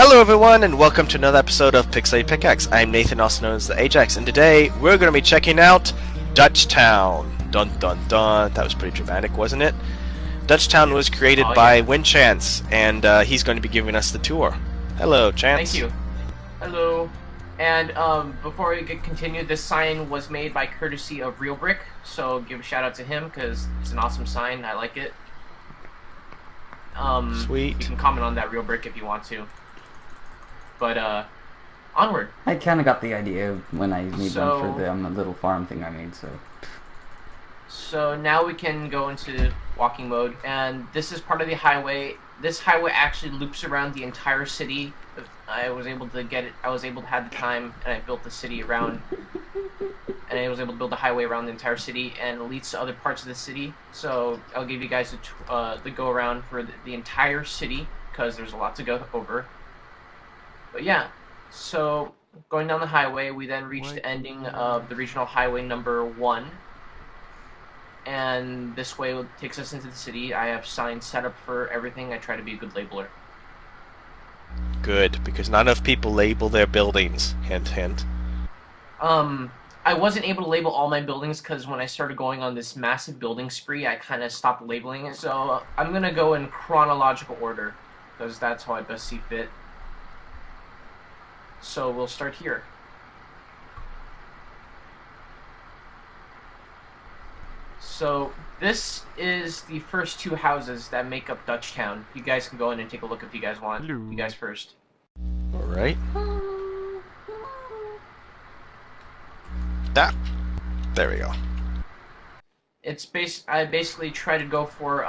Hello everyone, and welcome to another episode of Pixelated Pickaxe. I'm Nathan, also known as the Ajax, and today we're going to be checking out Dutchtown. Dun dun dun. That was pretty dramatic, wasn't it? Dutchtown was created by Chance, and he's going to be giving us the tour. Hello, Chance. Thank you. Hello. And before we get continued, this sign was made by courtesy of Real Brick, so give a shout out to him because it's an awesome sign. I like it. Sweet. You can comment on that, Real Brick, if you want to. But onward. I kind of got the idea when I made one for the little farm thing I made. So now we can go into walking mode, and this is part of the highway. This highway actually loops around the entire city. I was able to get it. I was able to have the time, and I built the city around. And I was able to build a highway around the entire city, and it leads to other parts of the city. So I'll give you guys the go around for the entire city because there's a lot to go over. But yeah, so going down the highway, we then reach the ending of the regional highway number 1. And this way takes us into the city. I have signs set up for everything. I try to be a good labeler. Good, because not enough people label their buildings. Hint, hint. I wasn't able to label all my buildings because when I started going on this massive building spree, I kind of stopped labeling it. So I'm going to go in chronological order because that's how I best see fit. So we'll start here. So this is the first 2 houses that make up Dutchtown. You guys can go in and take a look if you guys want. Hello. You guys first. Alright. There we go. I basically try to go for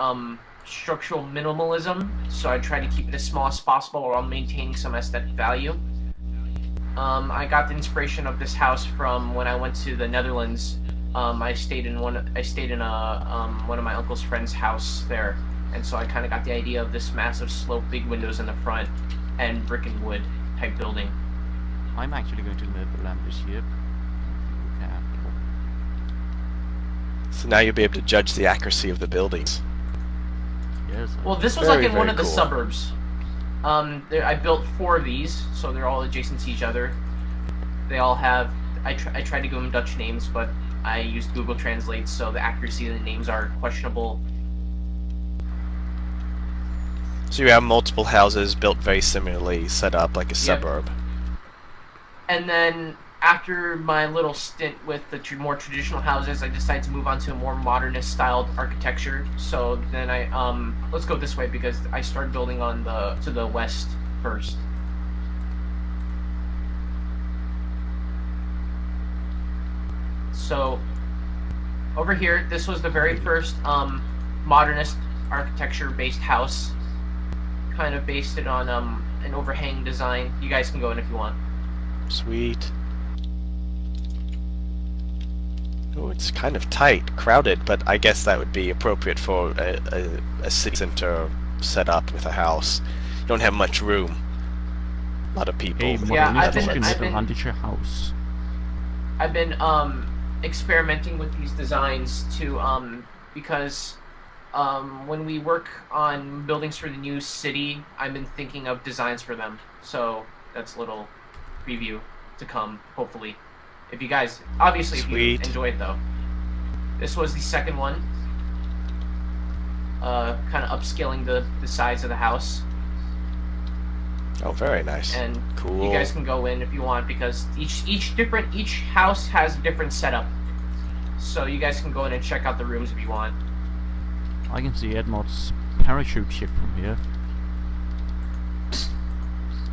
structural minimalism, so I try to keep it as small as possible while maintaining some aesthetic value. I got the inspiration of this house from when I went to the Netherlands. I stayed in one of my uncle's friend's house there, and so I kind of got the idea of this massive slope, big windows in the front, and brick and wood type building. I'm actually going to Netherlands this year. So now you'll be able to judge the accuracy of the buildings. Yes. Well, this was Very, like in one of the cool. suburbs. I built 4 of these, so they're all adjacent to each other. They all have. I tried to give them Dutch names, but I used Google Translate, so the accuracy of the names are questionable. So you have multiple houses built very similarly, set up like a suburb. And then after my little stint with the more traditional houses, I decided to move on to a more modernist styled architecture. So then let's go this way because I started building on to the west first. So over here, this was the very first modernist architecture based house. Kind of based it on an overhang design. You guys can go in if you want. Sweet. Oh, it's kind of tight, crowded, but I guess that would be appropriate for a city center set up with a house. You don't have much room. A lot of people. Hey, Yeah, I've been experimenting with these designs to because when we work on buildings for the new city, I've been thinking of designs for them. So that's a little preview to come, hopefully. If you guys, obviously, if you enjoy it though. This was the second one. Kind of upscaling the size of the house. Oh, very nice. And cool. You guys can go in if you want because each house has a different setup. So you guys can go in and check out the rooms if you want. I can see Edmond's parachute ship from here.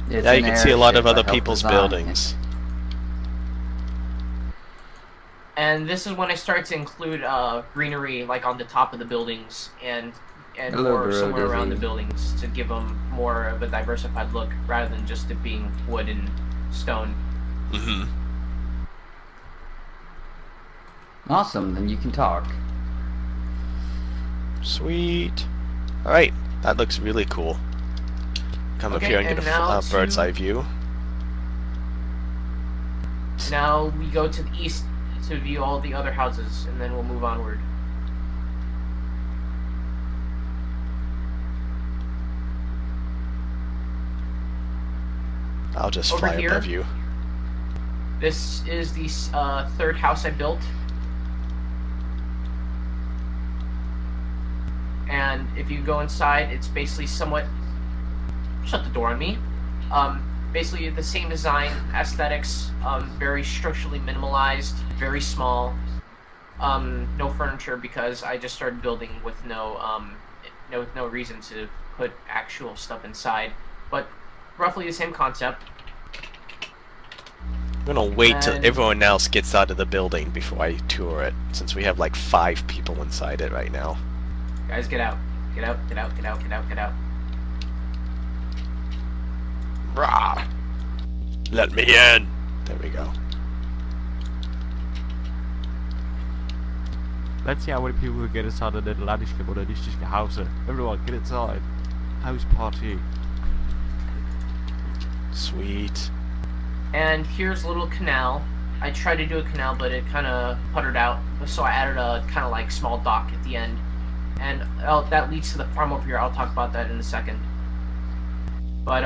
Yeah, you can see a lot of other people's buildings. And this is when I start to include greenery, like on the top of the buildings and more somewhere around the buildings to give them more of a diversified look, rather than just it being wood and stone. Mm-hmm. Awesome, then you can talk. Sweet. Alright, that looks really cool. Come up here and get a bird's eye view. Now we go to the east to view all the other houses, and then we'll move onward. I'll just Over fly here. above you. This is the third house I built. And if you go inside, it's basically somewhat... Shut the door on me. Basically the same design, aesthetics, very structurally minimalized, very small. No furniture because I just started building with no reason to put actual stuff inside. But roughly the same concept. I'm gonna wait till And- everyone else gets out of the building before I tour it, since we have like 5 people inside it right now. Guys, get out. Get out, get out, get out, get out, get out. Rah! Let me in! There we go. Let's see how many people will get inside of the landskap oder dichteste house. Everyone, get inside. House party. Sweet. And here's a little canal. I tried to do a canal, but it kind of puttered out. So I added a kind of like small dock at the end. And that leads to the farm over here. I'll talk about that in a second. But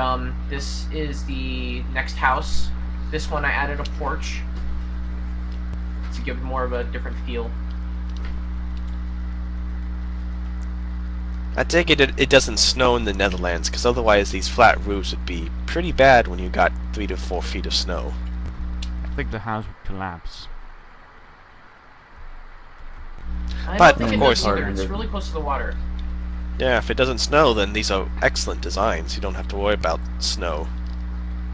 this is the next house. This one I added a porch to give it more of a different feel. I take it doesn't snow in the Netherlands, because otherwise these flat roofs would be pretty bad when you got 3 to 4 feet of snow. I think the house would collapse. I But, don't think of it course- does either. It's really close to the water. Yeah, if it doesn't snow, then these are excellent designs. You don't have to worry about snow.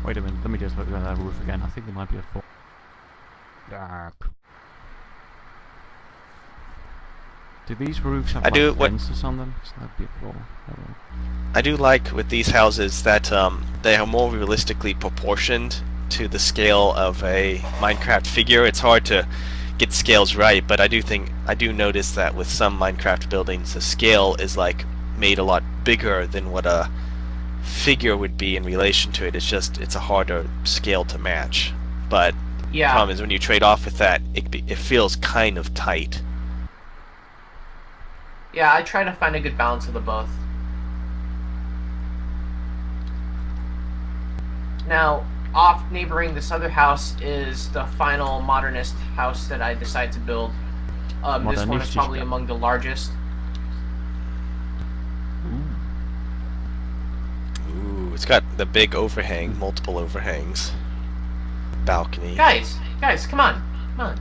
Wait a minute, let me just look at that roof again. I think there might be a fall. Dark. Do these roofs have I do like what- fences on them? It's not beautiful. I do like with these houses that they are more realistically proportioned to the scale of a Minecraft figure. It's hard to get scales right, but I do notice that with some Minecraft buildings, the scale is like made a lot bigger than what a figure would be in relation to it. It's a harder scale to match. But the Yeah. problem is when you trade off with that, it feels kind of tight. Yeah, I try to find a good balance of the both. Now, off neighboring this other house is the final modernist house that I decided to build. This one is probably among the largest. Ooh, it's got the big overhang, multiple overhangs. Balcony. Guys, come on, come on.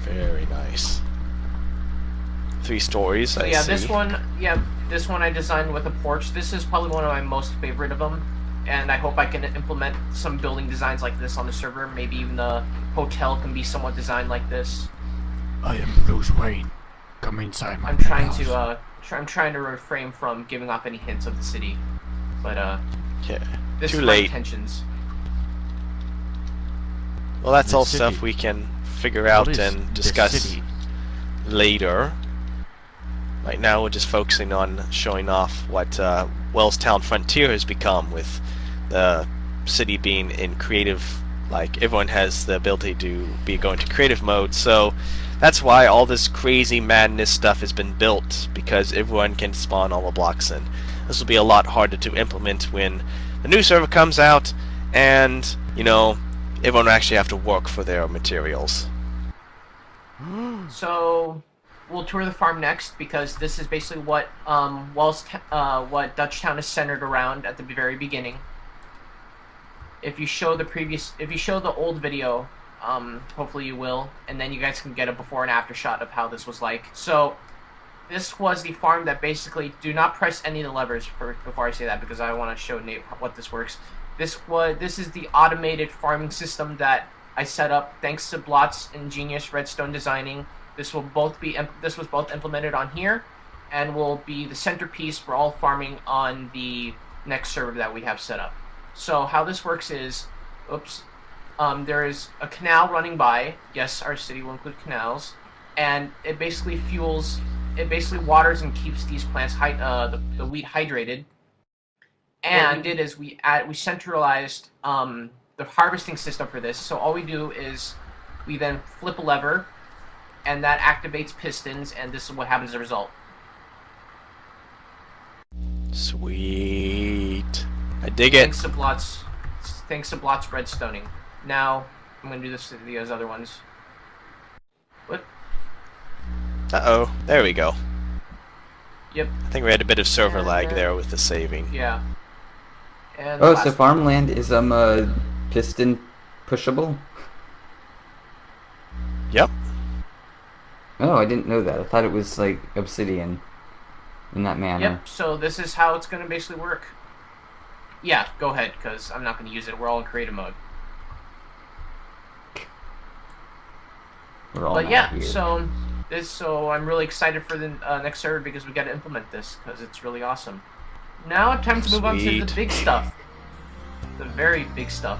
Very nice. 3 stories, So I yeah, see. this one I designed with a porch. This is probably one of my most favorite of them, and I hope I can implement some building designs like this on the server. Maybe even the hotel can be somewhat designed like this. I am Bruce Wayne. Come inside my I'm trying penthouse. to I'm trying to refrain from giving off any hints of the city, but Yeah. this Too is late. my intentions. Well, that's The all city. stuff we can figure What out is and the discuss city? later. Right now, we're just focusing on showing off what Wellstown Frontier has become, with the city being in creative. Like, everyone has the ability to be going to creative mode, so that's why all this crazy madness stuff has been built, because everyone can spawn all the blocks in. This will be a lot harder to implement when the new server comes out, and, you know, everyone will actually have to work for their materials. So we'll tour the farm next because this is basically what what Dutchtown is centered around at the very beginning. If you show the old video, hopefully you will, and then you guys can get a before and after shot of how this was like. So this was the farm that basically, do not press any of the levers before I say that, because I want to show Nate what this works. This is the automated farming system that I set up thanks to Blott's ingenious redstone designing. This was both implemented on here, and will be the centerpiece for all farming on the next server that we have set up. So how this works is, there is a canal running by. Yes, our city will include canals, and it basically waters and keeps these plants the wheat hydrated. And what we did is we centralized the harvesting system for this. So all we do is we then flip a lever, and that activates pistons, and this is what happens as a result. Sweet. I dig it. Thanks to Blot's redstoning. Now I'm gonna do this to those other ones. What? Uh-oh. There we go. Yep. I think we had a bit of server And lag then- there with the saving. Yeah. And Oh, last so one. farmland is piston pushable? Yep. Oh, I didn't know that. I thought it was like obsidian in that manner. Yep. So this is how it's gonna basically work. Yeah, go ahead, because I'm not gonna use it. We're all in creative mode. We're all But not yeah, here. so I'm really excited for the next server because we got to implement this because it's really awesome. Now time to move on to the Sweet. big stuff, the very big stuff.